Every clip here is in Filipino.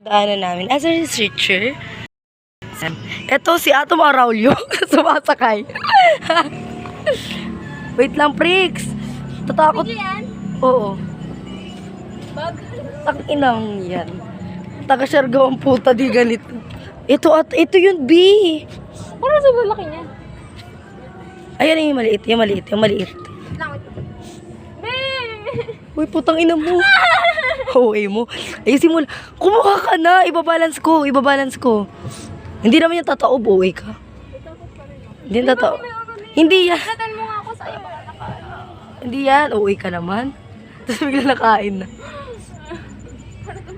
Daanan namin. As a researcher, eto si Atom Araulio. Sumasakay. Wait lang, Prix. Tatakot. Oo. Takinang yan. Taga-Siargao ang puta, di ganito. Ito yun, B. Parang sa lalaki niya. Ayan yung maliit, yung maliit. Uy, putang ina mo. Okay mo. Ayusin mo. Kumuha ka na. Ibabalance ko. Hindi naman yung tataob. Okay ka. Hindi yung tataob. Hindi yan. Natan mo nga ako sa iyo mga nakain. Hindi yan. Okay ka naman. Tapos bigla nakain na.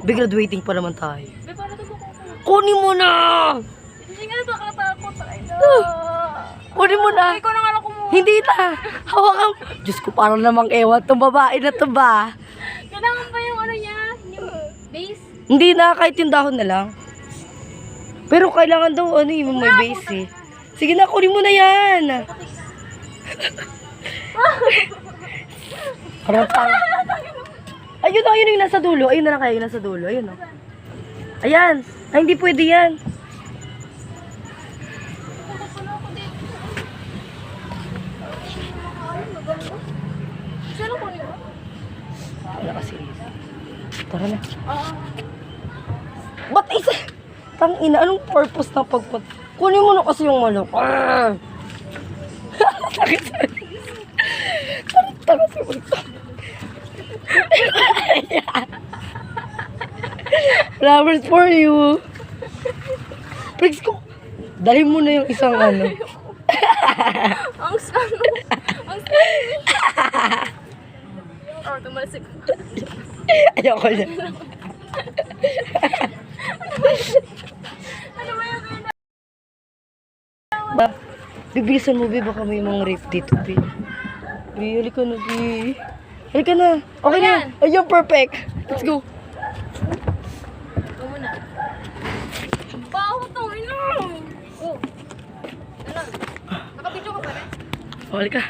Graduating pa naman tayo. Be, paano ito ko? Kunin mo na! Hindi nga nakatakot. Ay, no. Kunin mo na. Ikaw na nga lang kumuha. Hindi na. Hawakan. Diyos ko, parang namang ewan tong babae na to ba? Kailangan ba yung ano niya? Yung base? Hindi na, kahit yung dahon na lang. Pero kailangan daw, yung may base eh. Sige na, kunin mo na yan. Parang pang... Ayun yung nasa dulo. Ayun na lang kayo, yung nasa dulo. Ayun o. Ayan. Ay, hindi pwede yan. Sino ko niyo? Wala kasi. Tara na. Ba't isa? Tangina, anong purpose ng pagpag... Kunin mo na kasi yung manok. Sakit. Tara si Multo. Flowers for you. Prix ko. Dali mo na yung isang ano. Ang sano. Oh, tumalsik. Ayoko na. Ano ba yung Ba, bibilisan mo, Bi. Baka may mga rape dito, Bi. Bi, halika na, Bi. Halika na. Okay na. Ayun, perfect. Let's go. Ito muna. Baho to, ino. Oh. Ano? Nakabidyo ka pa rin? Halika.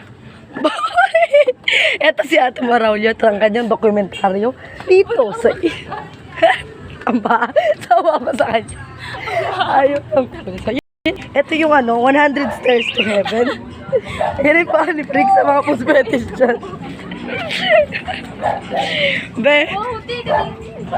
Eto si Ate Maraulio. Ito ang kanyang dokumentaryo. Dito sa... Amba. Sawa ko sa kanya. Ayaw ang sa'yo. Ito yung 100 stairs to heaven. Yan yung pa-liprix sa mga puspetish dyan. Be. Oh, tiga.